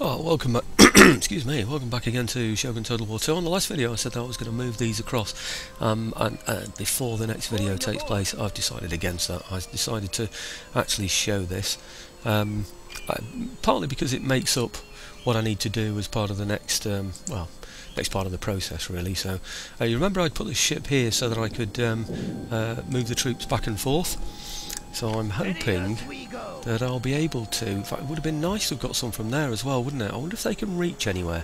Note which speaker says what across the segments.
Speaker 1: Oh, welcome back. Excuse me. Welcome back again to Shogun Total War 2. On the last video, I said that I was going to move these across, and before the next video takes place, I've decided against that. I decided to actually show this, partly because it makes up what I need to do as part of the next, next part of the process, really. So, you remember I'd put this ship here so that I could move the troops back and forth. So I'm hoping that I'll be able to. In fact, it would have been nice to have got some from there as well, wouldn't it? I wonder if they can reach anywhere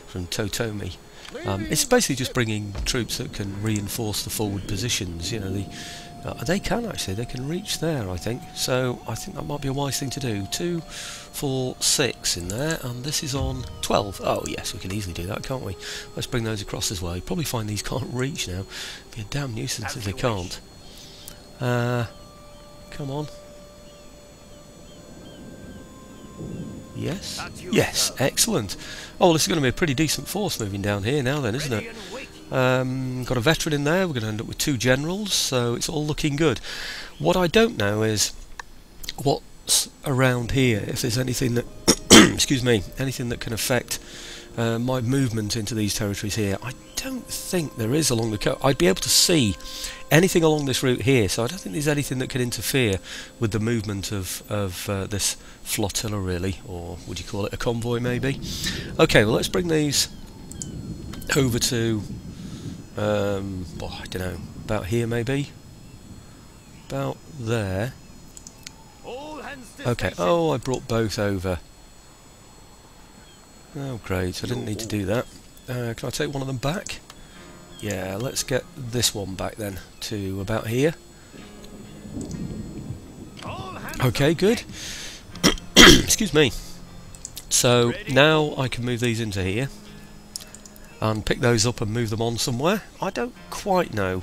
Speaker 1: from Totomi. It's basically just bringing troops that can reinforce the forward positions. You know, they can actually. They can reach there, I think. So I think that might be a wise thing to do. 2, 4, 6 in there, and this is on 12. Oh yes, we can easily do that, can't we? Let's bring those across as well. You probably find these can't reach now. It'd be a damn nuisance if they can't. Come on. Yes? Yes, excellent. Oh, this is going to be a pretty decent force moving down here now then, isn't it? Got a veteran in there, we're going to end up with 2 generals, so it's all looking good. What I don't know is what's around here, if there's anything that excuse me, anything that can affect my movement into these territories here. I don't think there is along the coast. I'd be able to see anything along this route here, so I don't think there's anything that could interfere with the movement of this flotilla, really, or would you call it a convoy, maybe? Okay, well, let's bring these over to, I don't know, about here, maybe? About there. Okay, oh, I brought both over. Oh, great, I didn't need to do that. Can I take one of them back? Yeah, let's get this one back then to about here. Okay, good. Excuse me. So now I can move these into here and pick those up and move them on somewhere. I don't quite know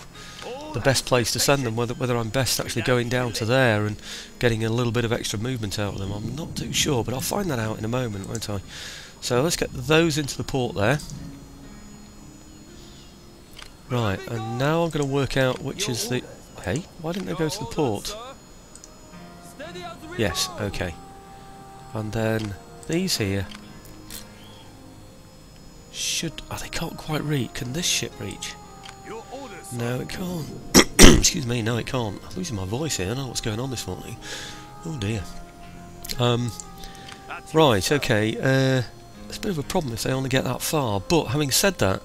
Speaker 1: the best place to send them, whether I'm best actually going down to there and getting a little bit of extra movement out of them. I'm not too sure, but I'll find that out in a moment, won't I? So let's get those into the port there. Right, and now I'm going to work out which is the... Hey, why didn't they go to the port? Yes, okay. And then these here should... Oh, they can't quite reach. Can this ship reach? No, it can't. Excuse me, no it can't. I'm losing my voice here. I don't know what's going on this morning. Oh dear. Right, okay. It's a bit of a problem if they only get that far, but having said that,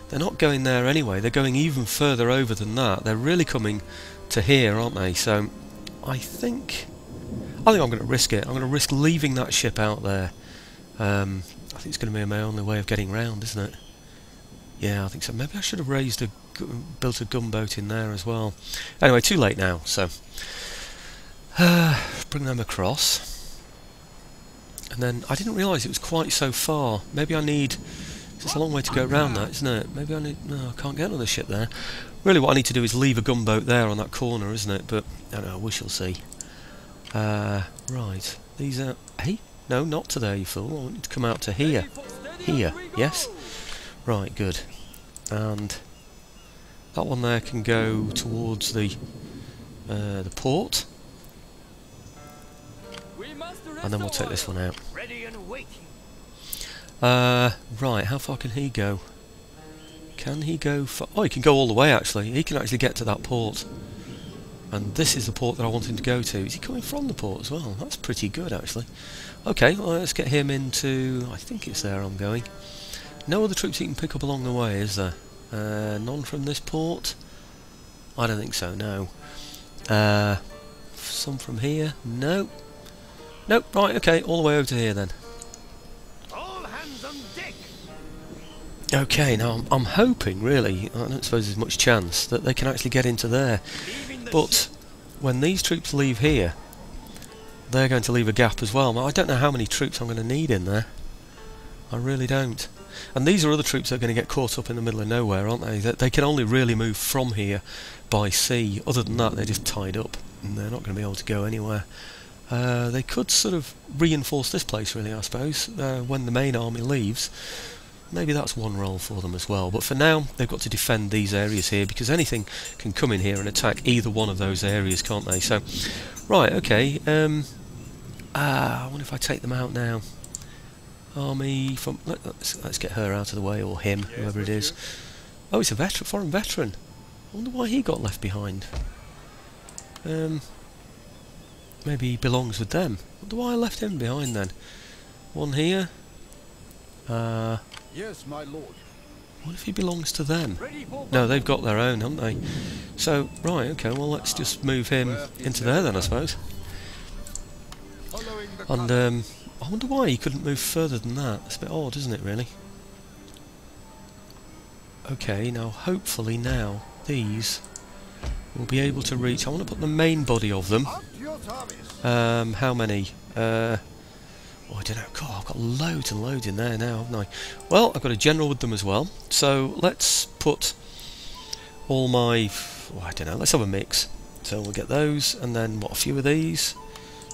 Speaker 1: they're not going there anyway. They're going even further over than that. They're really coming to here, aren't they? So I think I'm going to risk it. I'm going to risk leaving that ship out there. I think it's going to be my only way of getting round, isn't it? Yeah, I think so. Maybe I should have built a gunboat in there as well. Anyway, too late now. So bring them across. And then I didn't realise it was quite so far. Maybe I need... It's a long way to go around that, isn't it? Maybe I need... No, I can't get another ship there. Really what I need to do is leave a gunboat there on that corner, isn't it? But, I don't know, we shall see. Right. These are... Hey? No, not to there, you fool. I want you to come out to here. Here, yes? Right, good. And that one there can go towards the port. And then we'll take this one out. Right, how far can he go? Can he go far? Oh, he can go all the way, actually. He can actually get to that port. And this is the port that I want him to go to. Is he coming from the port as well? That's pretty good, actually. Okay, well, let's get him into... I think it's there I'm going. No other troops he can pick up along the way, is there? None from this port? I don't think so, no. Some from here? No. Nope, right, okay, all the way over to here then. All hands on deck. Okay, now I'm hoping, really, I don't suppose there's much chance, that they can actually get into there. But when these troops leave here, they're going to leave a gap as well. I don't know how many troops I'm going to need in there. I really don't. And these are other troops that are going to get caught up in the middle of nowhere, aren't they? They can only really move from here by sea. Other than that, they're just tied up, and they're not going to be able to go anywhere. They could sort of reinforce this place, really, I suppose, when the main army leaves. Maybe that's one role for them as well. But for now, they've got to defend these areas here, because anything can come in here and attack either one of those areas, can't they? So, right, okay. I wonder if I take them out now. army from... Let's get her out of the way, or him, whoever it is. Oh, it's a veteran, foreign veteran. I wonder why he got left behind. Maybe he belongs with them. I wonder why I left him behind then. One here.
Speaker 2: Yes, my lord.
Speaker 1: What if he belongs to them? No, they've got their own, haven't they? So, right, okay, well let's just move him into there then, I suppose. And I wonder why he couldn't move further than that. It's a bit odd, isn't it, really? Okay, now hopefully now these will be able to reach... I want to put the main body of them. How many? Oh, I don't know. God, I've got loads and loads in there now, haven't I? Well, I've got a general with them as well. So let's put all my... Oh, I don't know. Let's have a mix. So we'll get those, and then what? A few of these,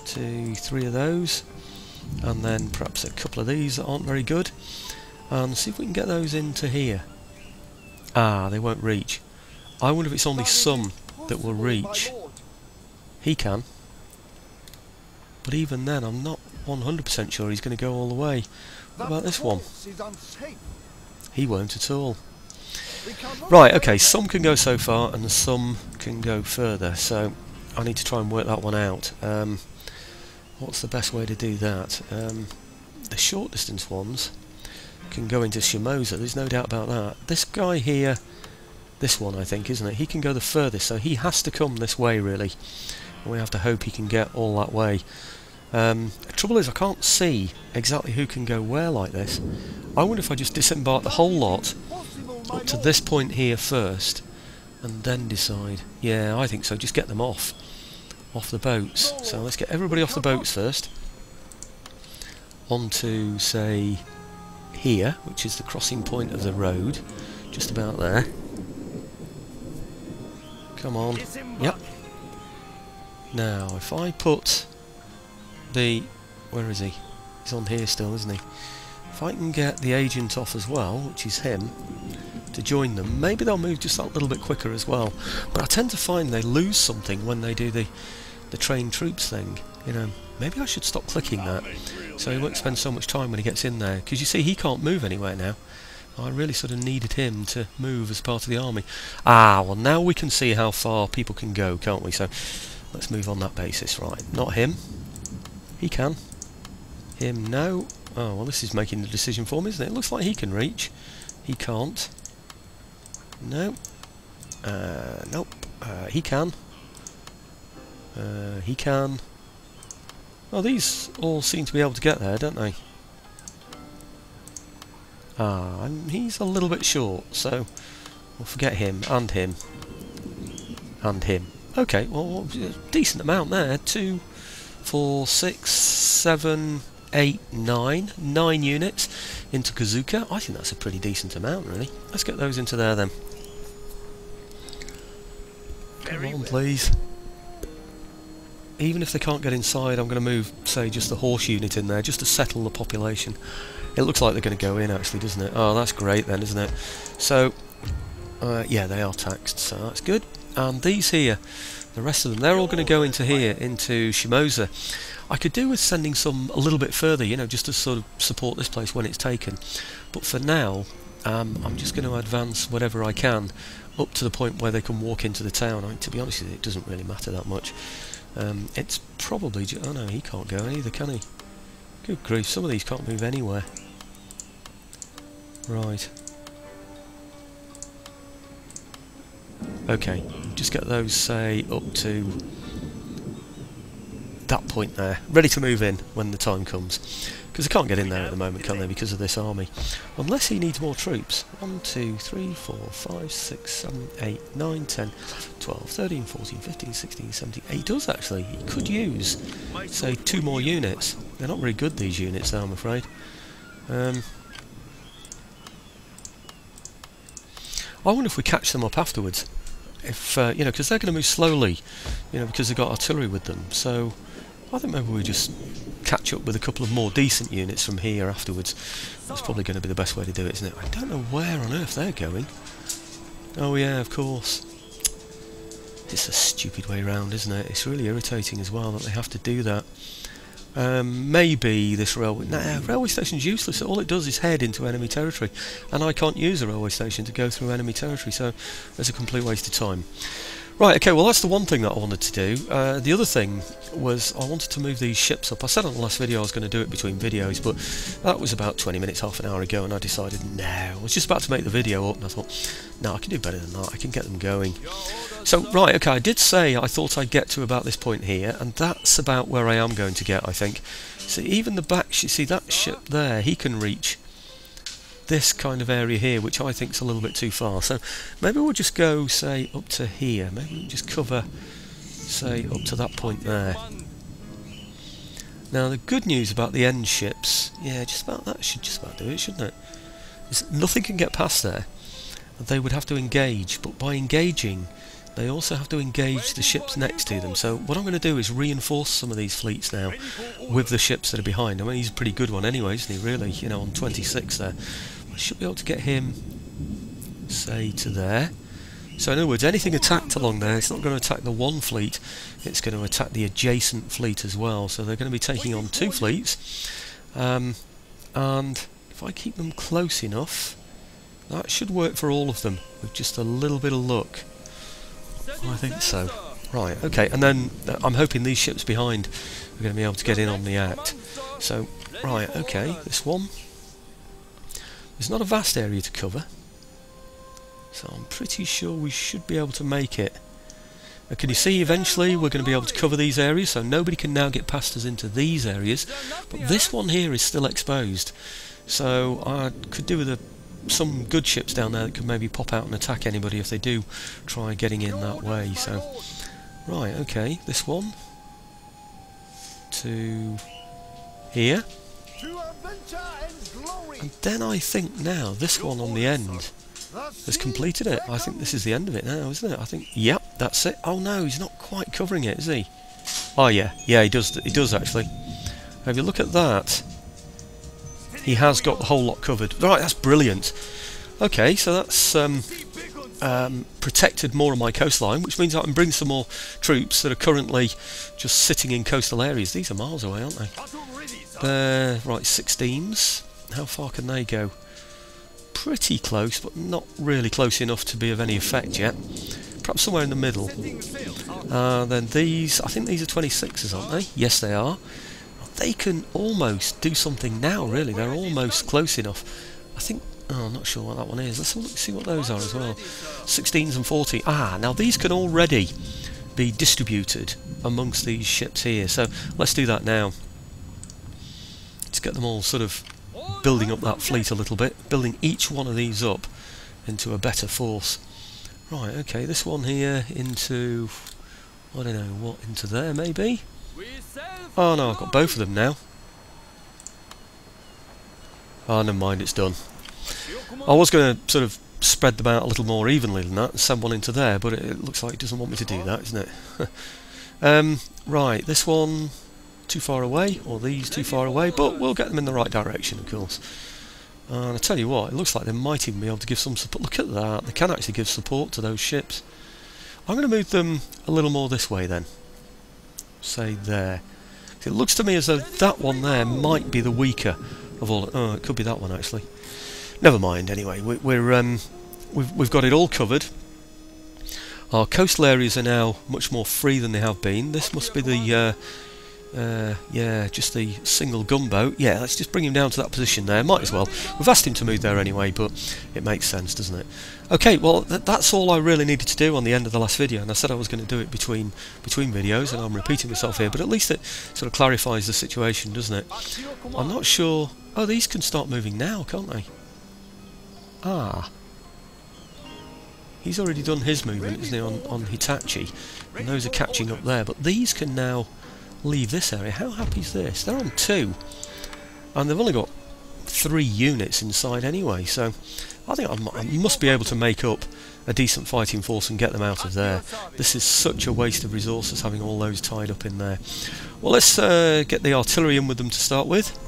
Speaker 1: 2, 3 of those, and then perhaps a couple of these that aren't very good, and see if we can get those into here. Ah, they won't reach. I wonder if it's only some that will reach. He can. But even then, I'm not 100% sure he's going to go all the way. What about this one? He won't at all. Right, okay, some can go so far and some can go further, so I need to try and work that one out. What's the best way to do that? The short distance ones can go into Shimoza, there's no doubt about that. This guy here, this one I think, isn't it? He can go the furthest, so he has to come this way really. And we have to hope he can get all that way. The trouble is I can't see exactly who can go where like this. I wonder if I just disembark the whole lot up to this point here first and then decide. Yeah, I think so, just get them off the boats. So let's get everybody off the boats first. Onto, say, here, which is the crossing point of the road, just about there. Come on. Yep. Now, if I put the... where is he? He's on here still, isn't he? If I can get the agent off as well, which is him, to join them, maybe they'll move just that little bit quicker as well. But I tend to find they lose something when they do the trained troops thing. You know, maybe I should stop clicking that, so he won't spend so much time when he gets in there. Because you see, he can't move anywhere now. I really sort of needed him to move as part of the army. Ah, well now we can see how far people can go, can't we? So let's move on that basis. Right, not him. He can. Him, no. Oh, well this is making the decision for me, isn't it? It looks like he can reach. He can't. No. Nope. He can. He can. Oh, these all seem to be able to get there, don't they? Ah, and he's a little bit short, so we'll forget him, and him, and him. Okay, well, decent amount there. 2, 4, 6, 7, 8, 9. 9 units into Kazuka. I think that's a pretty decent amount, really. Let's get those into there, then. Come on, please. Even if they can't get inside, I'm going to move, say, just the horse unit in there, just to settle the population. It looks like they're going to go in, actually, doesn't it? Oh, that's great then, isn't it? So, yeah, they are taxed, so that's good. And these here, the rest of them, they're all going to go into here, into Shimoza. I could do with sending some a little bit further, you know, just to sort of support this place when it's taken. But for now, I'm just going to advance whatever I can up to the point where they can walk into the town. I mean, to be honest with you, it doesn't really matter that much. It's probably... oh no, he can't go either, can he? Good grief, some of these can't move anywhere. Right. Okay, just get those, say, up to that point there, ready to move in when the time comes. Because they can't get in there at the moment, can they, because of this army? Unless he needs more troops. 1, 2, 3, 4, 5, 6, 7, 8, 9, 10, 12, 13, 14, 15, 16, 17... He does, actually. He could use, say, 2 more units. They're not very good, these units, though, I'm afraid. I wonder if we catch them up afterwards. If, you know, because they're going to move slowly, you know, because they've got artillery with them. So I think maybe we just catch up with a couple of more decent units from here afterwards. That's probably going to be the best way to do it, isn't it? I don't know where on earth they're going. Oh yeah, of course. It's a stupid way round, isn't it? It's really irritating as well that they have to do that. Maybe this railway... Nah, railway station's useless. All it does is head into enemy territory, and I can't use a railway station to go through enemy territory, so it's a complete waste of time. Right, okay, well that's the one thing that I wanted to do. The other thing was I wanted to move these ships up. I said on the last video I was going to do it between videos, but that was about 20 minutes, half an hour ago, and I decided, no. I was just about to make the video up, and I thought, no, I can do better than that. I can get them going. So, right, okay, I did say I thought I'd get to about this point here, and that's about where I am going to get, I think. See, even the back, you see that ship there, he can reach this kind of area here, which I think is a little bit too far. So maybe we'll just go, say, up to here. Maybe we'll just cover, say, up to that point there. Now the good news about the end ships, yeah, just about that should just about do it, shouldn't it? Nothing can get past there. They would have to engage, but by engaging they also have to engage the ships next to them. So what I'm going to do is reinforce some of these fleets now with the ships that are behind. I mean, he's a pretty good one anyway, isn't he, really? You know, on 26 there. I should be able to get him, say, to there. So in other words, anything attacked along there, it's not going to attack the one fleet, it's going to attack the adjacent fleet as well. So they're going to be taking on two fleets. And if I keep them close enough, that should work for all of them, with just a little bit of luck. I think so. Right, okay, and then I'm hoping these ships behind are going to be able to get in on the act. So, right, okay, this one. There's not a vast area to cover, so I'm pretty sure we should be able to make it. Now, can you see eventually we're going to be able to cover these areas, so nobody can now get past us into these areas, but this one here is still exposed. So I could do with some good ships down there that could maybe pop out and attack anybody if they do try getting in that way. So, right, okay, this one to here, and then I think now this one on the end has completed it. I think this is the end of it now, isn't it? I think, yep, that's it. Oh no, he's not quite covering it, is he? Oh yeah, he does actually. Now, if you look at that, he has got the whole lot covered. Right, that's brilliant. Okay, so that's protected more of my coastline, which means I can bring some more troops that are currently just sitting in coastal areas. These are miles away, aren't they? They're, right, 16s. How far can they go? Pretty close, but not really close enough to be of any effect yet. Perhaps somewhere in the middle. Then these, I think these are 26s, aren't they? Yes, they are. They can almost do something now, really. They're almost close enough. I think... Oh, I'm not sure what that one is. Let's see what those are as well. 16s and 40. Ah, now these can already be distributed amongst these ships here. So let's do that now. Let's get them all sort of building up that fleet a little bit. Building each one of these up into a better force. Right, okay, this one here into... I don't know, what, into there maybe? Oh no, I've got both of them now. Oh, never mind, it's done. I was going to sort of spread them out a little more evenly than that and send one into there, but it looks like it doesn't want me to do that, isn't it? Right, this one too far away, or these too far away, but we'll get them in the right direction, of course. And I tell you what, it looks like they might even be able to give some support. Look at that, they can actually give support to those ships. I'm going to move them a little more this way then. Say there. It looks to me as though that one there might be the weaker of all. Oh, it could be that one actually. Never mind. Anyway, we've got it all covered. Our coastal areas are now much more free than they have been. This must be the yeah, just the single gunboat. Yeah, let's just bring him down to that position there. Might as well. We've asked him to move there anyway, but it makes sense, doesn't it? Okay, well that's all I really needed to do on the end of the last video, and I said I was going to do it between videos, and I'm repeating myself here, but at least it sort of clarifies the situation, doesn't it? I'm not sure... Oh, these can start moving now, can't they? Ah. He's already done his movement, isn't he, on Hitachi, and those are catching up there, but these can now leave this area. How happy is this? They're on 2, and they've only got 3 units inside anyway, so I think I must be able to make up a decent fighting force and get them out of there. This is such a waste of resources having all those tied up in there. Well, let's get the artillery in with them to start with.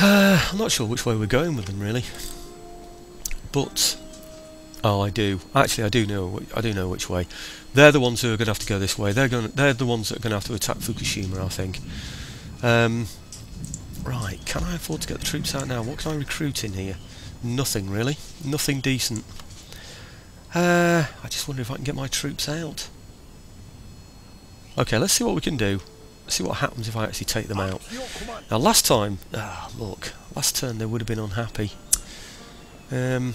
Speaker 1: I'm not sure which way we're going with them really, but Oh, I do. Actually, I do know. I do know which way. They're the ones who are going to have to go this way. They're the ones that are going to have to attack Fukushima, I think. Right. Can I afford to get the troops out now? What can I recruit in here? Nothing really. Nothing decent. I just wonder if I can get my troops out. Okay, let's see what we can do. Let's see what happens if I actually take them out. Now, last time, look, last turn they would have been unhappy. No,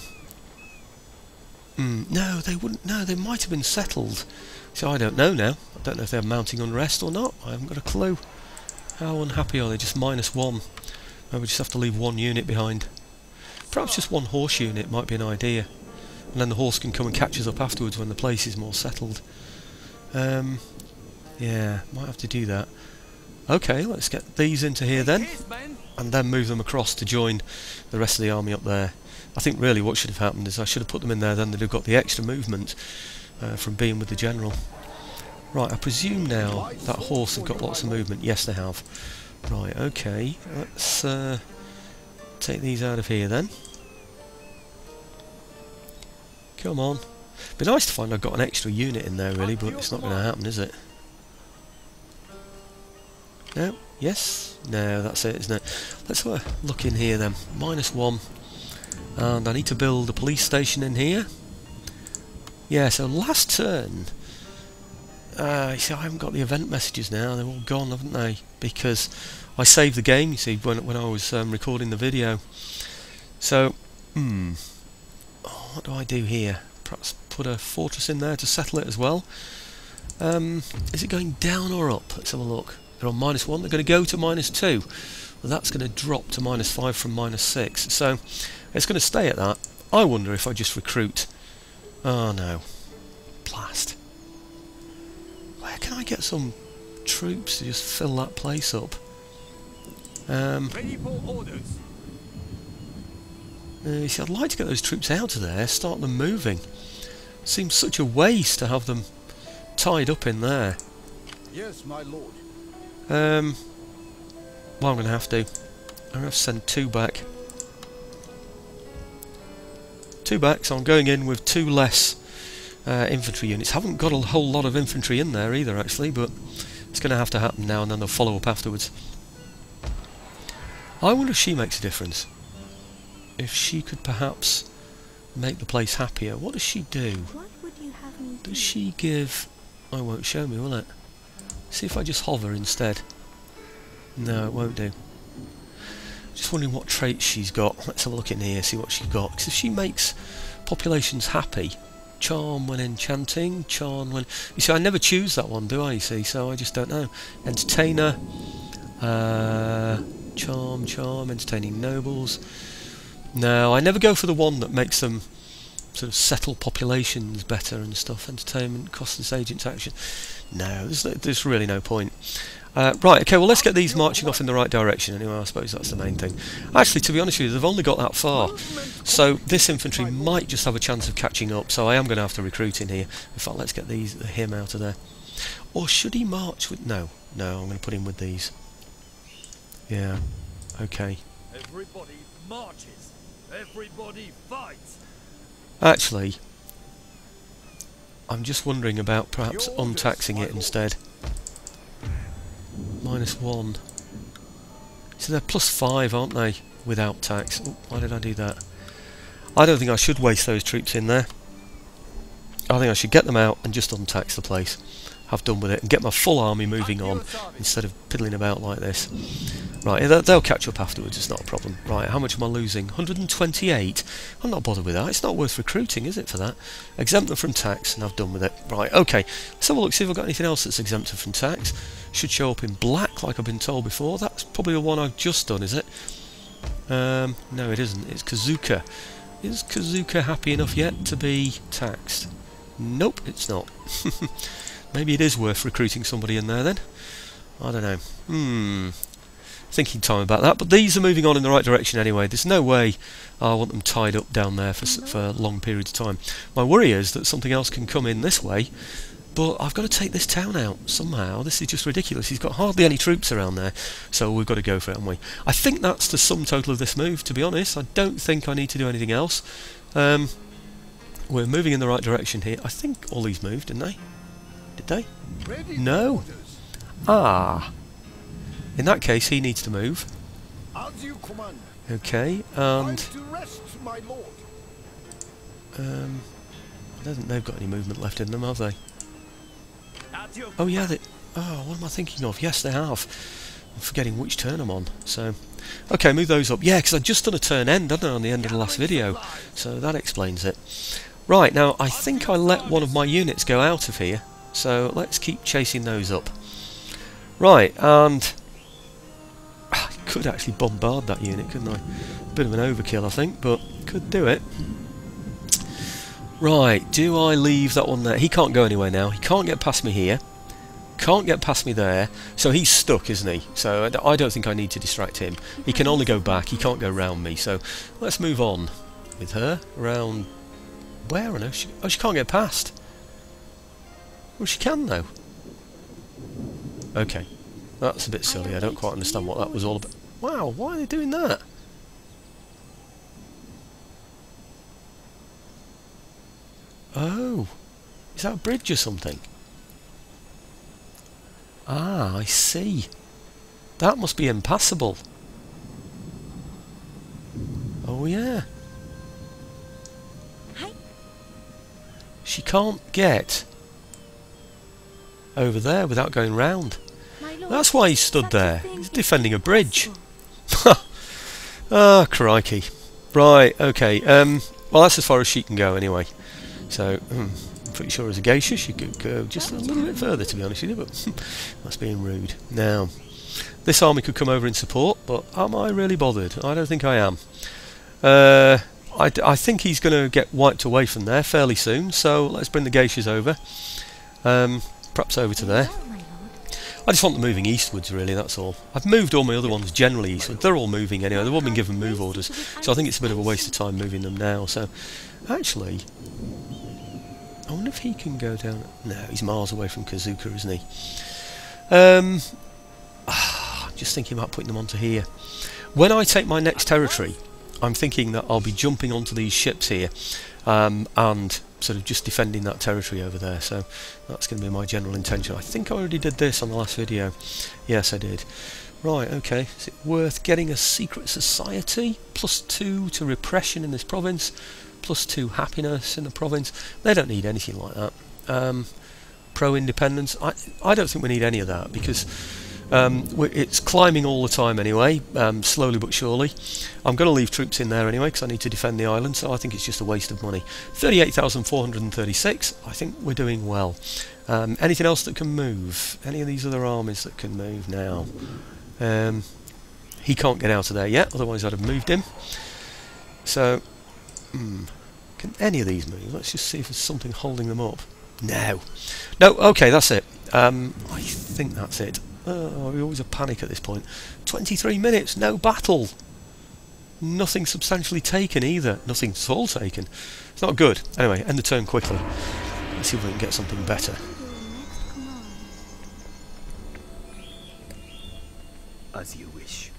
Speaker 1: they wouldn't. No, they might have been settled. So I don't know now. I don't know if they're mounting unrest or not. I haven't got a clue. How unhappy are they? Just -1. Maybe we just have to leave 1 unit behind. Perhaps just 1 horse unit might be an idea. And then the horse can come and catch us up afterwards when the place is more settled. Yeah, might have to do that. Okay, let's get these into here then. And then move them across to join the rest of the army up there. I think really what should have happened is I should have put them in there, then they'd have got the extra movement from being with the general. Right, I presume now that horse have got lots of movement. Yes, they have. Right, okay. Let's take these out of here then. Come on. Be nice to find I've got an extra unit in there really, but it's not going to happen, is it? No? Yes? No, that's it, isn't it? Let's have a look in here then. -1. And I need to build a police station in here. Yeah, so last turn... you see, I haven't got the event messages now. They're all gone, haven't they? Because I saved the game, you see, when I was recording the video. So, what do I do here? Perhaps put a fortress in there to settle it as well. Is it going down or up? Let's have a look. They're on -1. They're going to go to -2. Well, that's going to drop to -5 from -6. So it's going to stay at that. I wonder if I just recruit. Oh no, blast! Where can I get some troops to just fill that place up?
Speaker 2: Ready for orders.
Speaker 1: You see, I'd like to get those troops out of there, start them moving. Seems such a waste to have them tied up in there.
Speaker 2: Yes, my lord.
Speaker 1: Well, I'm going to have to. I'm going to send 2 back. 2 back, so I'm going in with 2 less infantry units. Haven't got a whole lot of infantry in there either, actually, but it's going to have to happen now, and then they'll follow up afterwards. I wonder if she makes a difference. If she could perhaps make the place happier. What does she do?
Speaker 3: What would you have me do?
Speaker 1: Does she give... Oh, it won't show me, will it? See if I just hover instead. No, it won't do. Just wondering what traits she's got. Let's have a look in here, see what she's got. Because if she makes populations happy, charm when enchanting, charm when... You see, I never choose that one, do I, you see? So I just don't know. Entertainer, charm, entertaining nobles. No, I never go for the one that makes them sort of settle populations better and stuff. Entertainment, costless agents action. No, there's really no point. Right, okay, well let's get these marching off in the right direction anyway. I suppose that's the main thing. Actually, to be honest with you, they've only got that far, so this infantry might just have a chance of catching up, so I am going to have to recruit in here. In fact, let's get him out of there. Or should he march with... No, I'm going to put him with these. Yeah, okay.
Speaker 2: Everybody marches. Everybody fights.
Speaker 1: Actually, I'm just wondering about perhaps untaxing it instead. -1. So they're +5, aren't they? Without tax. Oh, why did I do that? I don't think I should waste those troops in there. I think I should get them out and just untax the place. Have done with it and get my full army moving on instead of piddling about like this. Right, they'll catch up afterwards, it's not a problem. Right, how much am I losing? 128? I'm not bothered with that, it's not worth recruiting, is it, for that? Exempt them from tax, and I've done with it. Right, okay, let's have a look, see if I've got anything else that's exempted from tax. Should show up in black, like I've been told before. That's probably the one I've just done, is it? No, it isn't, it's Kazuka. Is Kazuka happy enough yet to be taxed? Nope, it's not. Maybe it is worth recruiting somebody in there then. I don't know. Thinking time about that. But these are moving on in the right direction anyway. There's no way I want them tied up down there for long periods of time. My worry is that something else can come in this way, but I've got to take this town out somehow. This is just ridiculous. He's got hardly any troops around there, so we've got to go for it, haven't we? I think that's the sum total of this move, to be honest. I don't think I need to do anything else. we're moving in the right direction here. I think all these moved, didn't they? Did they?
Speaker 2: Ready
Speaker 1: No.
Speaker 2: for orders.
Speaker 1: Ah. In that case, he needs to move.
Speaker 2: As you command.
Speaker 1: Okay,
Speaker 2: Time
Speaker 1: and
Speaker 2: to rest, my lord.
Speaker 1: I don't think they've got any movement left in them, have they?
Speaker 2: At your
Speaker 1: Oh yeah, they... Oh, what am I thinking of? Yes, they have. I'm forgetting which turn I'm on. So, okay, move those up. Yeah, because I'd just done a turn end, hadn't I, on the end of the last video. So that explains it. Right, now, I think I let one of my units go out of here. So let's keep chasing those up. Right, and... I could actually bombard that unit, couldn't I? Bit of an overkill, I think, but could do it. Right, do I leave that one there? He can't go anywhere now. He can't get past me here. Can't get past me there. So he's stuck, isn't he? So I don't think I need to distract him. He can only go back. He can't go round me. So let's move on with her. Around... Where on earth? Oh, she can't get past. Well, she can, though. Okay. That's a bit silly. I don't quite understand what that was all about. Wow, why are they doing that? Oh, is that a bridge or something? Ah, I see. That must be impassable. Oh yeah. She can't get over there without going round. That's why he stood there. He's defending a bridge. Ah, crikey. Right, okay. Well, that's as far as she can go anyway. So, I'm pretty sure as a geisha she could go just a little bit further, to be honest with you, but that's being rude. Now, this army could come over in support, but am I really bothered? I don't think I am. I think he's going to get wiped away from there fairly soon, so let's bring the geishas over. Perhaps over to there. I just want them moving eastwards, really, that's all. I've moved all my other ones generally eastward. They're all moving anyway. They've all been given move orders, so I think it's a bit of a waste of time moving them now. So, actually, I wonder if he can go down... No, he's miles away from Kazuka, isn't he? I'm just thinking about putting them onto here. When I take my next territory, I'm thinking that I'll be jumping onto these ships here and sort of just defending that territory over there. So that's going to be my general intention. I think I already did this on the last video. Yes, I did. Right, okay. Is it worth getting a secret society? +2 to repression in this province. +2 happiness in the province. They don't need anything like that. Pro-independence. I don't think we need any of that because it's climbing all the time anyway, slowly but surely. I'm going to leave troops in there anyway because I need to defend the island, so I think it's just a waste of money. 38,436, I think we're doing well. Anything else that can move? Any of these other armies that can move now? He can't get out of there yet, otherwise I'd have moved him. So, can any of these move? Let's just see if there's something holding them up. No. No, okay, that's it. I think that's it. Oh, always a panic at this point. 23 minutes, no battle. Nothing substantially taken either. Nothing at all taken. It's not good. Anyway, end the turn quickly. Let's see if we can get something better.
Speaker 2: As you wish.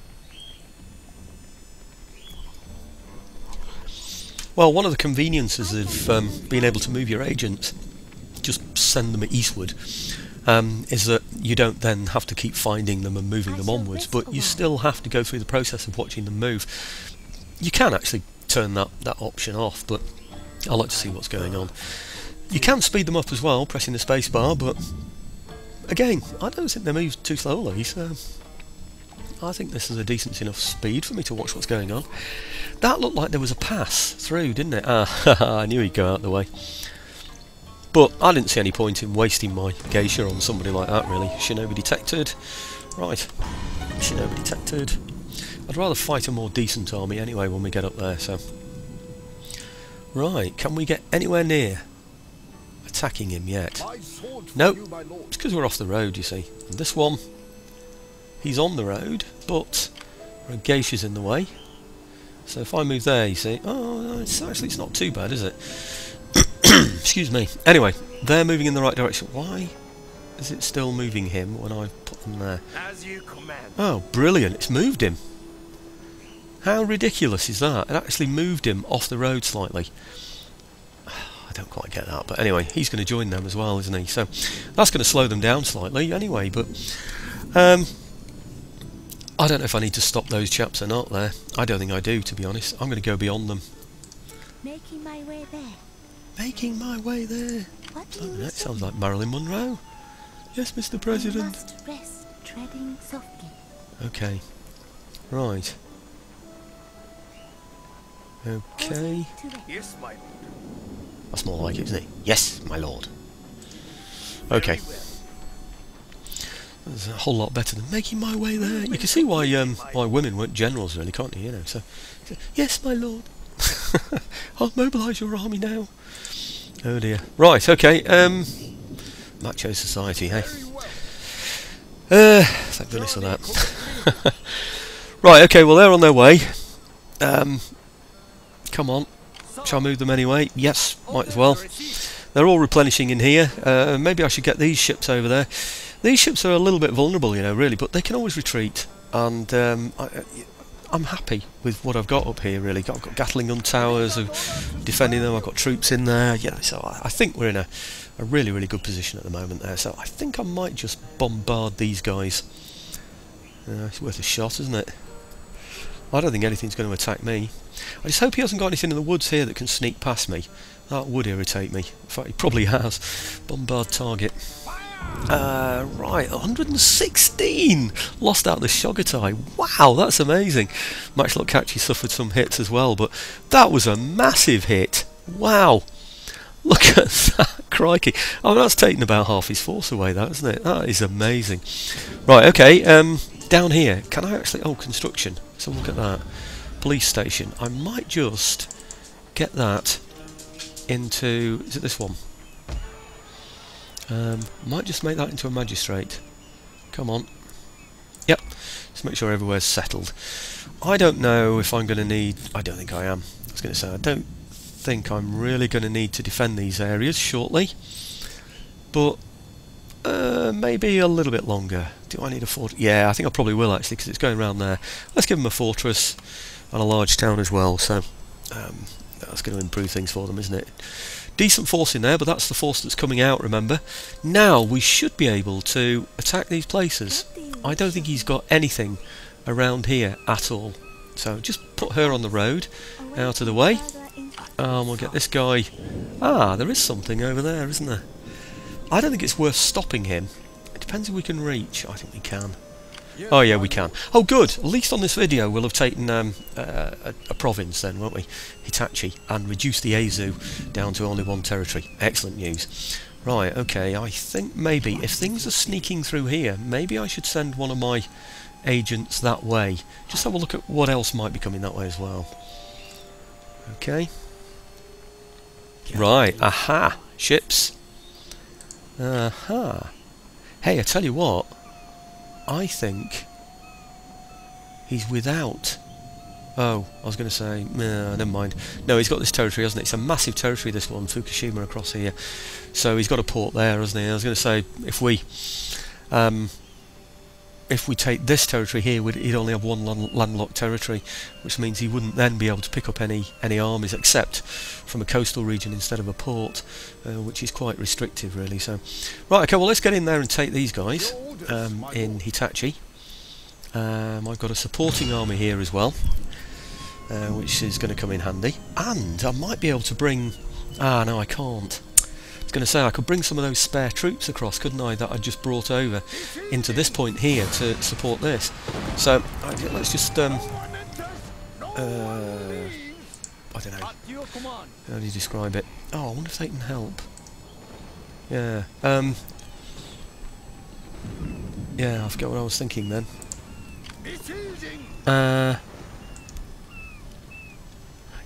Speaker 1: Well, one of the conveniences of being able to move your agents, just send them eastward, is that you don't then have to keep finding them and moving them onwards, but you still have to go through the process of watching them move. You can actually turn that option off, but I like to see what's going on. You can speed them up as well, pressing the space bar, but again, I don't think they move too slowly, so I think this is a decent enough speed for me to watch what's going on. That looked like there was a pass through, didn't it? Ah, I knew he'd go out the way. But I didn't see any point in wasting my geisha on somebody like that, really. Shinobi detected. Right. Shinobi detected. I'd rather fight a more decent army anyway when we get up there, so... Right, can we get anywhere near attacking him yet? Nope. It's because we're off the road, you see. And this one, he's on the road, but our geisha's in the way. So if I move there, you see... Oh, no, it's not too bad, is it? Excuse me. Anyway, they're moving in the right direction. Why is it still moving him when I put them there?
Speaker 2: As you command.
Speaker 1: Oh, brilliant. It's moved him. How ridiculous is that? It actually moved him off the road slightly. don't quite get that, but anyway, he's going to join them as well, isn't he? So that's going to slow them down slightly anyway, but I don't know if I need to stop those chaps or not there. I don't think I do, to be honest. I'm going to go beyond them.
Speaker 3: Making my way there.
Speaker 1: Making my way there.
Speaker 3: What do
Speaker 1: Oh,
Speaker 3: you
Speaker 1: that
Speaker 3: say?
Speaker 1: sounds like Marilyn Monroe. Yes, Mr.
Speaker 3: You
Speaker 1: President.
Speaker 3: must rest, treading softly.
Speaker 1: Okay. Right. Okay.
Speaker 3: To rest.
Speaker 2: Yes, my lord.
Speaker 1: That's more like it, isn't it? Yes, my lord. Okay.
Speaker 2: Very well.
Speaker 1: That's a whole lot better than making my way there. You can see why women weren't generals, really, can't you? You know. So, yes, my lord. I'll mobilise your army now. Oh dear. Right. Okay. Macho society, hey.
Speaker 2: Very well.
Speaker 1: Thank goodness for that. Right. Okay. Well, they're on their way. Come on. Shall I move them anyway? Yes. Might as well. They're all replenishing in here. Maybe I should get these ships over there. These ships are a little bit vulnerable, you know, really, but they can always retreat. And I'm happy with what I've got up here, really. I've got Gatling gun towers defending them. I've got troops in there. Yeah, so I think we're in a really, really good position at the moment there. So I think I might just bombard these guys. It's worth a shot, isn't it? I don't think anything's going to attack me. I just hope he hasn't got anything in the woods here that can sneak past me. That would irritate me. In fact, he probably has. Bombard target. Right, 116! Lost out the Shogatai. Wow, that's amazing. Matchlock Catchy suffered some hits as well, but that was a massive hit. Wow. Look at that, crikey. Oh, that's taken about half his force away, that, isn't it? That is amazing. Right, okay, down here, can I actually... Oh, construction. So look at that. Police station. I might just get that into... Is it this one? Might just make that into a magistrate. Come on. Yep. Just make sure everywhere's settled. I don't know if I'm going to need... I don't think I am. I was going to say, I don't think I'm really going to need to defend these areas shortly. But maybe a little bit longer. Do I need a fortress? Yeah, I think I probably will actually, because it's going around there. Let's give them a fortress and a large town as well. So that's going to improve things for them, isn't it? Decent force in there, but that's the force that's coming out, remember. Now we should be able to attack these places. I don't think he's got anything around here at all. So just put her on the road, out of the way. We'll get this guy... Ah, there is something over there, isn't there? I don't think it's worth stopping him. It depends if we can reach. I think we can. Oh yeah, we can. Oh good, at least on this video we'll have taken a province then, won't we? Hitachi, and reduced the Azu down to only one territory. Excellent news. Right, okay, I think maybe if things are sneaking through here, maybe I should send one of my agents that way. Just have a look at what else might be coming that way as well. Okay. Right, aha, ships. Aha. Hey, I tell you what. I think he's without... Oh, I was going to say... never mind. No, he's got this territory, hasn't it? It's a massive territory, this one, Fukushima across here. So he's got a port there, hasn't he? I was going to say, if we take this territory here, he'd only have one landlocked territory, which means he wouldn't then be able to pick up any armies except from a coastal region instead of a port, which is quite restrictive, really. So, right, okay, well, let's get in there and take these guys in Hitachi. I've got a supporting army here as well, which is going to come in handy. And I might be able to bring... Ah, no, I can't. I was going to say I could bring some of those spare troops across, couldn't I, that I just brought over into this point here to support this. So let's just I don't know, how do you describe it? Oh, I wonder if they can help. Yeah, yeah, I forgot what I was thinking then.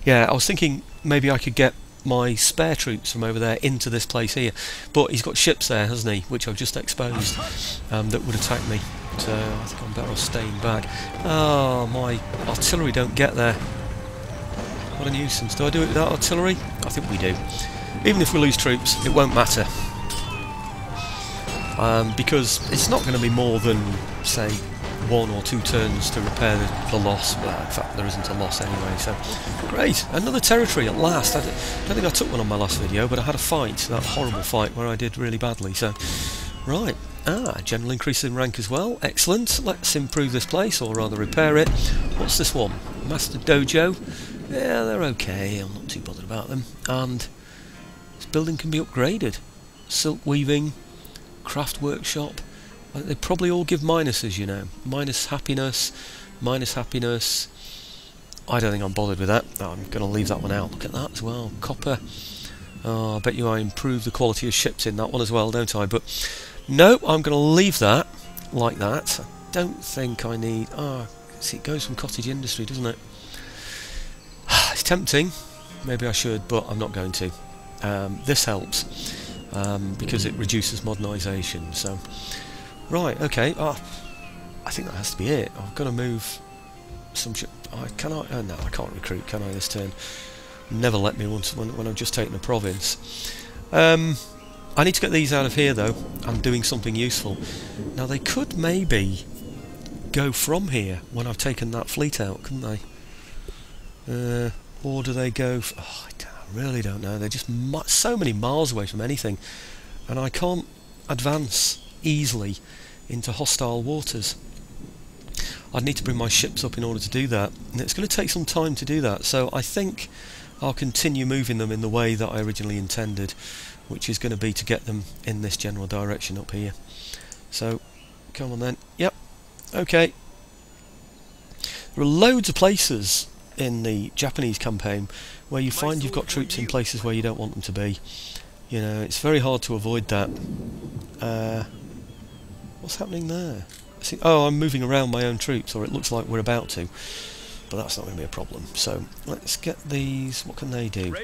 Speaker 1: Yeah, I was thinking maybe I could get my spare troops from over there into this place here, but he's got ships there, hasn't he, which I've just exposed, that would attack me, so I think I'm better off staying back. Oh, my artillery don't get there. What a nuisance. Do I do it without artillery? I think we do. Even if we lose troops, it won't matter, because it's not going to be more than, say, 1 or 2 turns to repair the loss. Well, in fact, there isn't a loss anyway, so great. Another territory at last. I don't think I took one on my last video, but I had a fight, that horrible fight where I did really badly, so right. General increase in rank as well. Excellent. Let's improve this place, or rather repair it. What's this one? Master Dojo. Yeah, they're okay. I'm not too bothered about them. And this building can be upgraded. Silk weaving, craft workshop. They probably all give minuses, you know. Minus happiness, minus happiness. I don't think I'm bothered with that. Oh, I'm going to leave that one out. Look at that as well. Copper. Oh, I bet you I improve the quality of ships in that one as well, don't I? But no, I'm going to leave that like that. I don't think I need... see, it goes from cottage industry, doesn't it? It's tempting. Maybe I should, but I'm not going to. This helps because it reduces modernisation. So, right, okay. I think that has to be it. I've got to move some ship. Can I? No, I can't recruit, can I? This turn. Never let me once when I've just taken a province. I need to get these out of here though. I'm doing something useful. Now they could maybe go from here when I've taken that fleet out, couldn't they? Or do they go... I really don't know. They're just so many miles away from anything, and I can't advance easily into hostile waters. I'd need to bring my ships up in order to do that, and it's going to take some time to do that, so I think I'll continue moving them in the way that I originally intended, which is going to be to get them in this general direction up here. So, come on then. Yep. Okay. There are loads of places in the Japanese campaign where you find you've got troops in places where you don't want them to be. You know, it's very hard to avoid that. What's happening there? I'm moving around my own troops, or it looks like we're about to, but that's not going to be a problem. So let's get these. What can they do?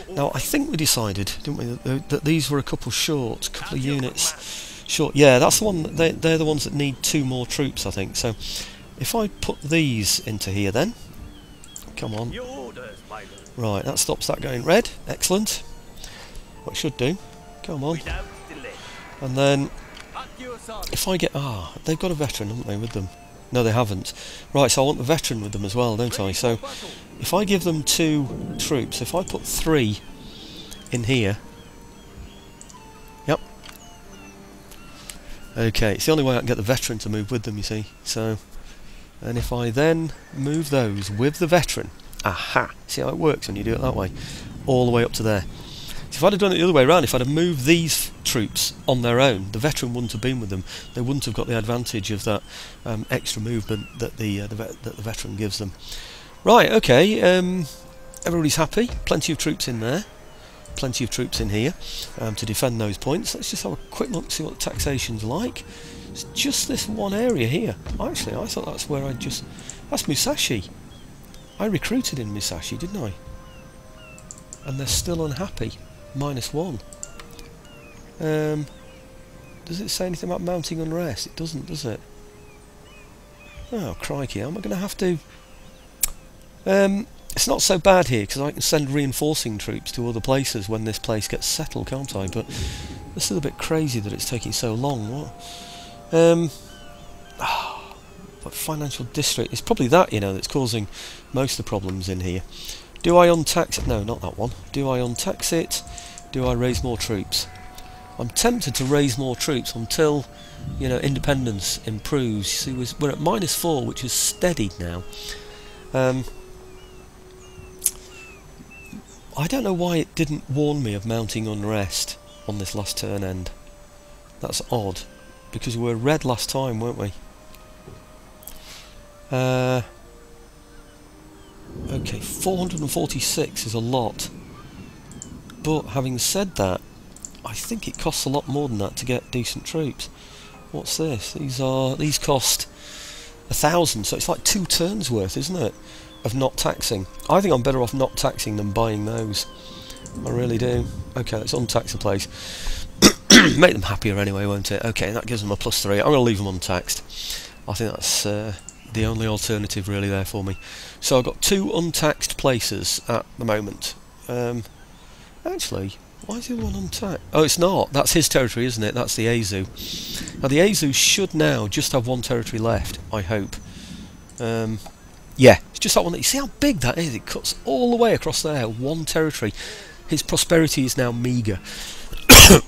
Speaker 1: Now I think we decided, didn't we, that these were a couple of units short. Yeah, that's the one. They're the ones that need 2 more troops, I think. So if I put these into here, then come on. Right, that stops that going red. Excellent. What it should do. Come on. And then if I get... they've got a veteran, haven't they, with them? No, they haven't. Right, so I want the veteran with them as well, don't I? So if I give them 2 troops, if I put 3 in here... Yep. Okay, it's the only way I can get the veteran to move with them, you see. So, and if I then move those with the veteran... Aha! See how it works when you do it that way? All the way up to there. So if I'd have done it the other way around, if I'd have moved these troops on their own, the veteran wouldn't have been with them. They wouldn't have got the advantage of that extra movement that the veteran gives them. Right, okay. Everybody's happy. Plenty of troops in there. Plenty of troops in here to defend those points. Let's just have a quick look, see what the taxation's like. It's just this one area here. Actually, I thought that's where that's Musashi. I recruited in Musashi, didn't I? And they're still unhappy. -1. Does it say anything about mounting unrest? It doesn't, does it? Oh, crikey, am I going to have to... it's not so bad here, because I can send reinforcing troops to other places when this place gets settled, can't I? But this is a bit crazy that it's taking so long. What? What financial district? It's probably that, you know, that's causing most of the problems in here. Do I untax it? No, not that one. Do I untax it? Do I raise more troops? I'm tempted to raise more troops until, you know, independence improves. See, we're at -4, which is steadied now. I don't know why it didn't warn me of mounting unrest on this last turn end. That's odd, because we were red last time, weren't we? Okay, 446 is a lot, but having said that, I think it costs a lot more than that to get decent troops. What's this? These cost 1,000, so it's like 2 turns worth, isn't it, of not taxing. I think I'm better off not taxing than buying those. I really do. Okay, let's untax the place. Make them happier anyway, won't it? Okay, that gives them a +3. I'm going to leave them untaxed. I think that's the only alternative really there for me. So I've got 2 untaxed places at the moment. Actually, Why is the other one untapped? Oh, it's not. That's his territory, isn't it? That's the Azu. Now, the Azu should now just have one territory left, I hope. Yeah, it's just that one. You see how big that is? It cuts all the way across there. One territory. His prosperity is now meagre.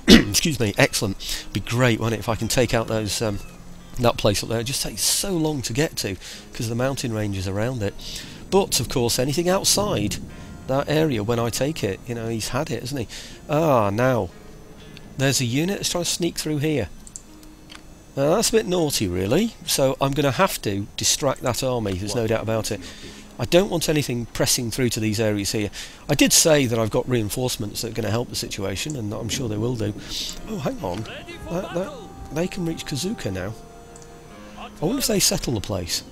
Speaker 1: Excuse me. Excellent. Be great, wouldn't it, if I can take out those that place up there. It just takes so long to get to because of the mountain ranges around it. But of course, anything outside that area, when I take it, you know, he's had it, hasn't he? Ah, now there's a unit that's trying to sneak through here. Now that's a bit naughty, really. So I'm going to have to distract that army. There's no doubt about it. I don't want anything pressing through to these areas here. I did say that I've got reinforcements that are going to help the situation, and I'm sure they will do. Oh, hang on. They can reach Kazuka now. I wonder if they settle the place.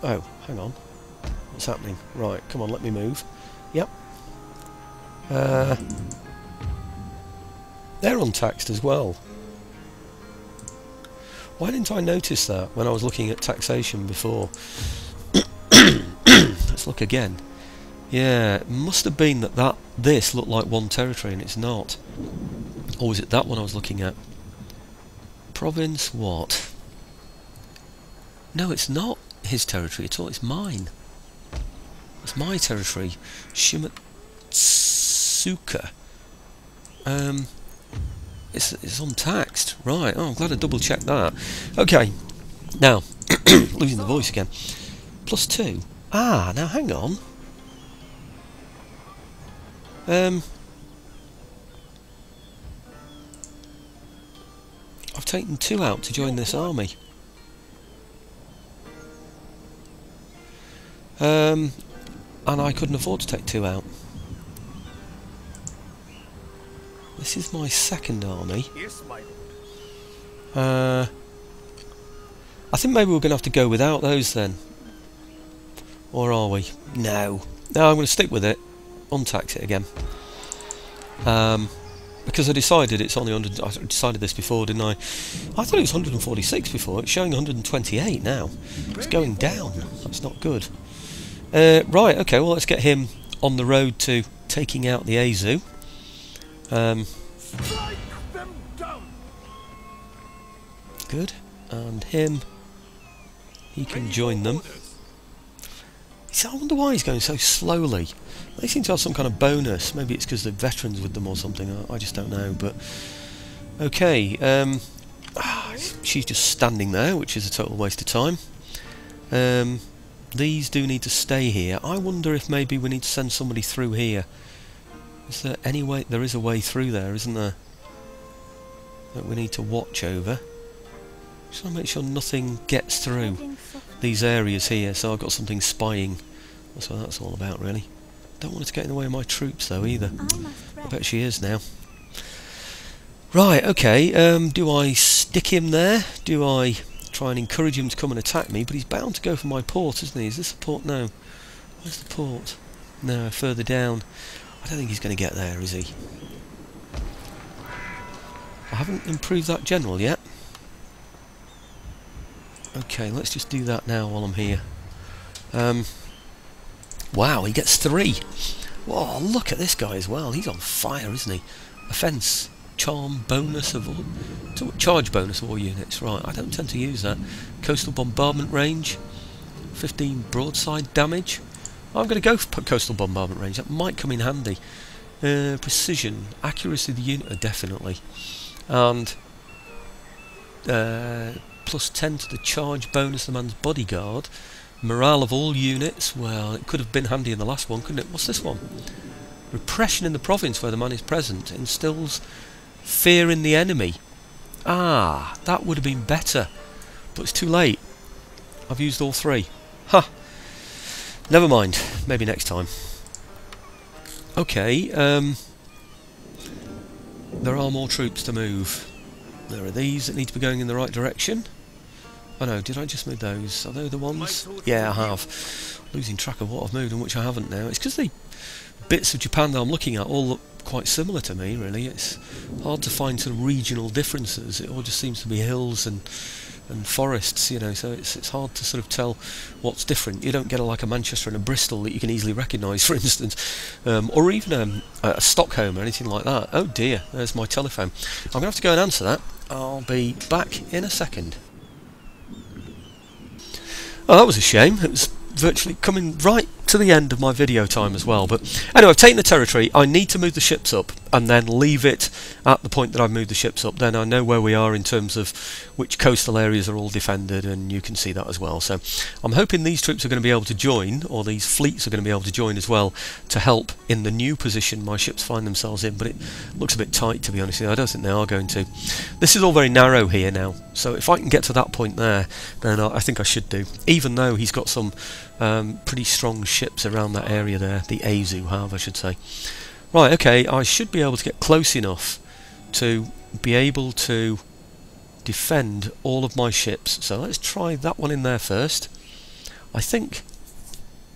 Speaker 1: Oh, hang on. What's happening? Right, come on, let me move. Yep. They're untaxed as well. Why didn't I notice that when I was looking at taxation before? Let's look again. Yeah, it must have been that this looked like one territory and it's not. Or was it that one I was looking at? Province what? No, it's not his territory at all, it's mine. It's my territory. Shimatsuka. It's untaxed. Right, oh, I'm glad I double checked that. Okay, now, losing the voice again. +2. Ah, now hang on. I've taken 2 out to join this army. And I couldn't afford to take 2 out. This is my second army. I think maybe we're going to have to go without those then. Or are we? No. No, I'm going to stick with it. Untax it again. Because I decided it's only 100... I decided this before, didn't I? I thought it was 146 before. It's showing 128 now. It's going down. That's not good. Right, okay, well let's get him on the road to taking out the Azu. Good. And him, he can join them. See, I wonder why he's going so slowly. They seem to have some kind of bonus. Maybe it's because they're veterans with them or something. I just don't know. But okay, she's just standing there, which is a total waste of time. These do need to stay here. I wonder if maybe we need to send somebody through here. Is there any way? There is a way through there, isn't there? That we need to watch over. Just want to make sure nothing gets through these areas here, so I've got something spying. That's what that's all about, really. Don't want it to get in the way of my troops, though, either. I bet she is now. Right, okay, do I stick him there? Do I try and encourage him to come and attack me? But he's bound to go for my port, isn't he? Is this a port? No. Where's the port? No, further down. I don't think he's going to get there, is he? I haven't improved that general yet. Okay, let's just do that now while I'm here. Wow, he gets 3. Whoa, look at this guy as well. He's on fire, isn't he? Offence, charm, bonus of all... charge bonus of all units. Right, I don't tend to use that. Coastal bombardment range. 15 broadside damage. I'm going to go for coastal bombardment range. That might come in handy. Precision, accuracy of the unit, definitely. And... +10 to the charge bonus of the man's bodyguard. Morale of all units. Well, it could have been handy in the last one, couldn't it? What's this one? Repression in the province where the man is present instills fear in the enemy. Ah, that would have been better. But it's too late. I've used all 3. Ha! Never mind. Maybe next time. Okay, there are more troops to move. There are these that need to be going in the right direction. Oh no, did I just move those? Are they the ones? Yeah, I have. Losing track of what I've moved and which I haven't now. It's because the bits of Japan that I'm looking at all look quite similar to me, really. It's hard to find some regional differences. It all just seems to be hills and and forests, you know, so it's hard to sort of tell what's different. You don't get like a Manchester and a Bristol that you can easily recognise, for instance, or even a Stockholm or anything like that. Oh dear, there's my telephone. I'm going to have to go and answer that. I'll be back in a second. Oh, that was a shame. It was virtually coming right to the end of my video time as well. But anyway, I've taken the territory. I need to move the ships up and then leave it at the point that I've moved the ships up. Then I know where we are in terms of which coastal areas are all defended, and you can see that as well. So I'm hoping these troops are going to be able to join, or these fleets are going to be able to join as well, to help in the new position my ships find themselves in. But it looks a bit tight, to be honest with you. I don't think they are going to. This is all very narrow here now, so if I can get to that point there, then I think I should do, even though he's got some pretty strong ships around that area there. The Azu have, I should say. Right, okay, I should be able to get close enough to be able to defend all of my ships. So let's try that one in there first. I think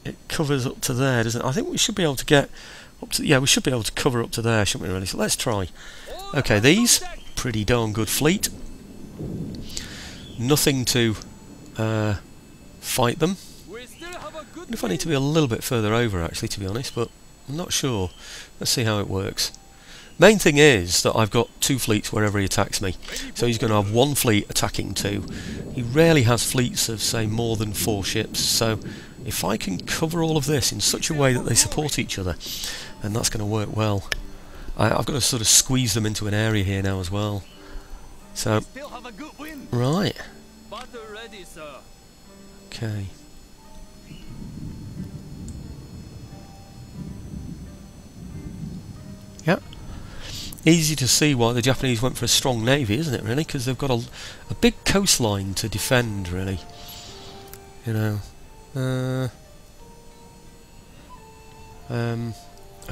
Speaker 1: it covers up to there, doesn't it? I think we should be able to get up to, yeah, we should be able to cover up to there, shouldn't we, really? So let's try. Okay, these, pretty darn good fleet. Nothing to fight them. I wonder if I need to be a little bit further over, actually, to be honest, but I'm not sure. Let's see how it works. Main thing is that I've got two fleets wherever he attacks me, so he's going to have one fleet attacking two. He rarely has fleets of, say, more than 4 ships, so if I can cover all of this in such a way that they support each other, then that's going to work well. I've got to sort of squeeze them into an area here now as well. So, right. Okay. Yep. Easy to see why the Japanese went for a strong navy, isn't it, really? Because they've got a big coastline to defend, really. You know.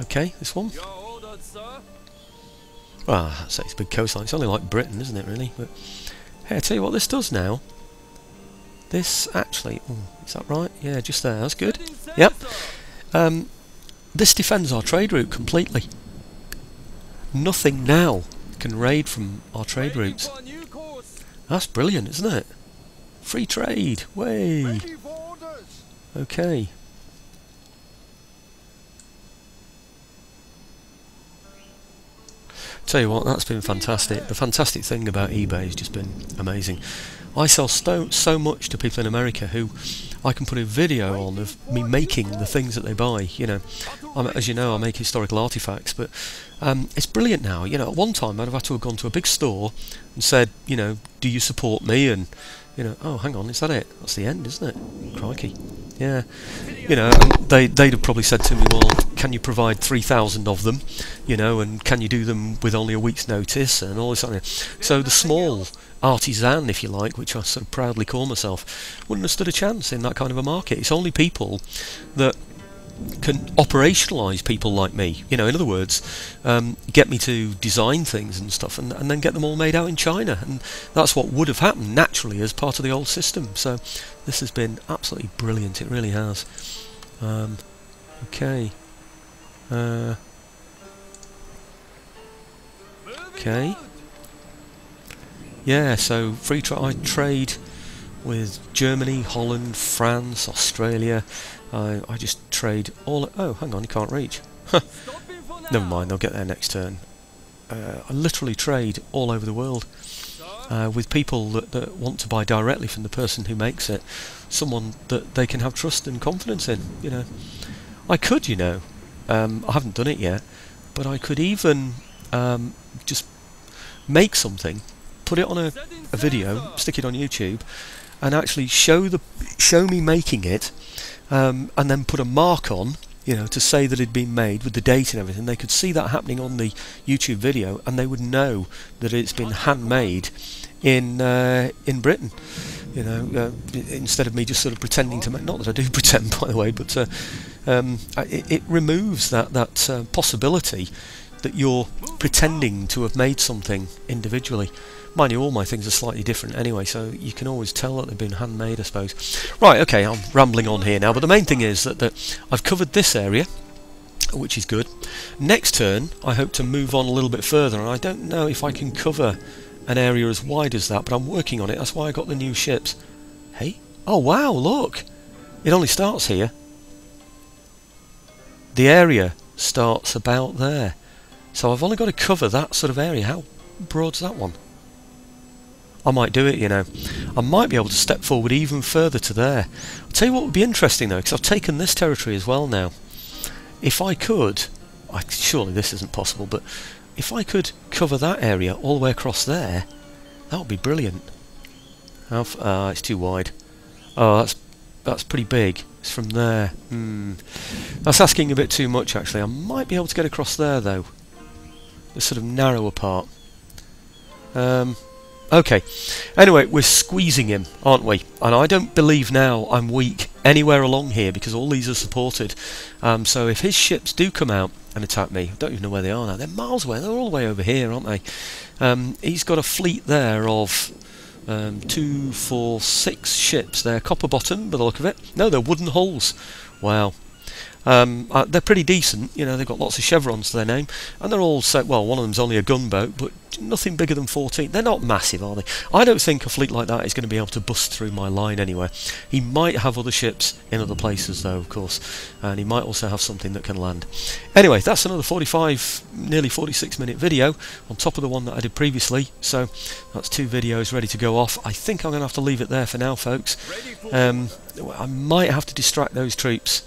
Speaker 1: Okay, this one. Well, I'd say it's a big coastline. It's only like Britain, isn't it, really? But hey, I tell you what this does now. This actually... Oh, is that right? Yeah, just there. That's good. Yep. This defends our trade route completely. Nothing now can raid from our trade routes. That's brilliant, isn't it? Free trade, way. Okay. Tell you what, that's been fantastic. The fantastic thing about eBay has just been amazing. I sell so much to people in America who I can put a video on of me making the things that they buy. You know, as you know, I make historical artifacts, but it's brilliant now. You know, at one time I'd have had to have gone to a big store and said, you know, do you support me? And you know, oh, hang on, is that it? That's the end, isn't it? Crikey. Yeah. You know, and they'd have probably said to me, well, can you provide 3,000 of them? You know, and can you do them with only a week's notice and all this sort of thing. So the small artisan, if you like, which I sort of proudly call myself, wouldn't have stood a chance in that kind of a market. It's only people that can operationalise people like me, you know, in other words, get me to design things and stuff, and then get them all made out in China, and that's what would have happened naturally as part of the old system. So this has been absolutely brilliant, it really has. Okay. Okay. Yeah, so I trade with Germany, Holland, France, Australia. I just trade all... Oh, hang on, you can't reach. Never mind, they'll get there next turn. I literally trade all over the world with people that want to buy directly from the person who makes it. Someone that they can have trust and confidence in, you know. I could, you know, I haven't done it yet, but I could even just make something, put it on a video, stick it on YouTube, and actually show me making it, and then put a mark on, you know, to say that it had been made with the date and everything. They could see that happening on the YouTube video, and they would know that it's been handmade in Britain. You know, instead of me just sort of pretending to make. Not that I do pretend, by the way, but it removes that possibility that you're pretending to have made something individually. Mind you, all my things are slightly different anyway, so you can always tell that they've been handmade, I suppose. Right, okay, I'm rambling on here now, but the main thing is that I've covered this area, which is good. Next turn, I hope to move on a little bit further, and I don't know if I can cover an area as wide as that, but I'm working on it. That's why I got the new ships. Hey? Oh wow, look! It only starts here. The area starts about there. So I've only got to cover that sort of area. How broad's that one? I might do it, you know. I might be able to step forward even further to there. I'll tell you what would be interesting though, because I've taken this territory as well now. If I could, surely this isn't possible, but if I could cover that area all the way across there, that would be brilliant. It's too wide. Oh, that's pretty big. It's from there. That's asking a bit too much actually. I might be able to get across there though. The sort of narrower part. Okay, anyway, we're squeezing him, aren't we? And I don't believe now I'm weak anywhere along here because all these are supported. So if his ships do come out and attack me, I don't even know where they are now. They're miles away. They're all the way over here, aren't they? He's got a fleet there of 2, 4, 6 ships. They're copper bottom by the look of it. No, they're wooden hulls. Wow. They're pretty decent, you know, they've got lots of chevrons to their name, and they're all set. Well, one of them's only a gunboat, but nothing bigger than 14. They're not massive, are they? I don't think a fleet like that is going to be able to bust through my line anywhere. He might have other ships in other places though, of course, and he might also have something that can land. Anyway, that's another 45, nearly 46-minute video on top of the one that I did previously, so that's 2 videos ready to go off. I think I'm going to have to leave it there for now, folks. I might have to distract those troops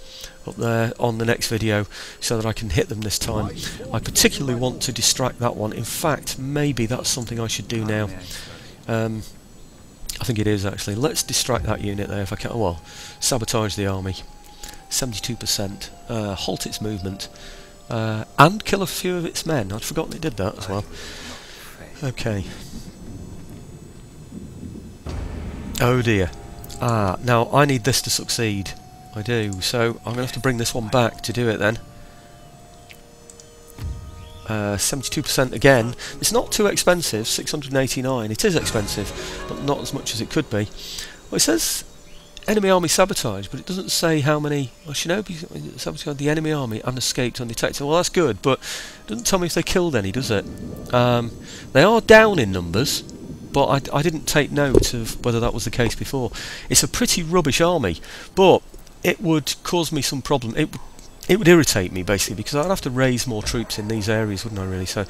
Speaker 1: up there on the next video so that I can hit them this time. I particularly want to distract that one. In fact, maybe that's something I should do now. I think it is actually. Let's distract that unit there if I can. Oh, well, sabotage the army. 72%. Halt its movement. And kill a few of its men. I'd forgotten it did that as well. Okay. Oh dear. Now I need this to succeed. I do, so I'm going to have to bring this one back to do it then. 72% again. It's not too expensive, 689. It is expensive, but not as much as it could be. Well, it says enemy army sabotage, but it doesn't say how many. Well, Shinobi sabotaged the enemy army and escaped undetected. Well, that's good, but it doesn't tell me if they killed any, does it? They are down in numbers, but I didn't take note of whether that was the case before. It's a pretty rubbish army, but it would cause me some problem. It would irritate me basically because I'd have to raise more troops in these areas, wouldn't I? Really? So,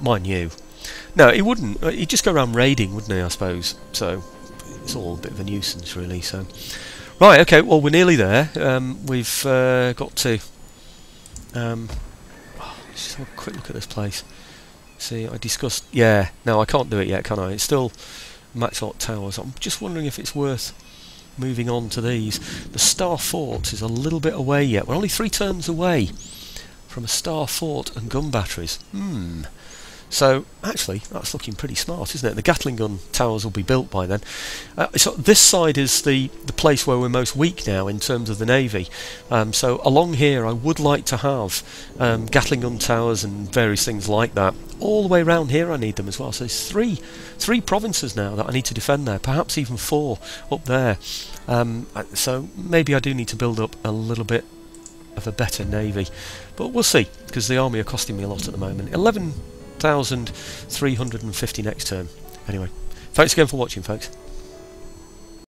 Speaker 1: mind you, no, it wouldn't. He'd just go around raiding, wouldn't he? I suppose. So it's all a bit of a nuisance, really. So, right, okay. Well, we're nearly there. We've got to. Let's just have a quick look at this place. See, I discussed. Yeah, no, I can't do it yet, can I? It's still Matchlock Towers. I'm just wondering if it's worth moving on to these. The Star Fort is a little bit away yet. We're only 3 turns away from a Star Fort and gun batteries. So actually that's looking pretty smart, isn't it? The Gatling gun towers will be built by then. So this side is the place where we're most weak now in terms of the navy. So along here I would like to have Gatling gun towers and various things like that. All the way around here I need them as well. So there's three provinces now that I need to defend there, perhaps even 4 up there. So maybe I do need to build up a little bit of a better navy, but we'll see, because the army are costing me a lot at the moment. 11,350 next turn. Anyway, thanks again for watching, folks.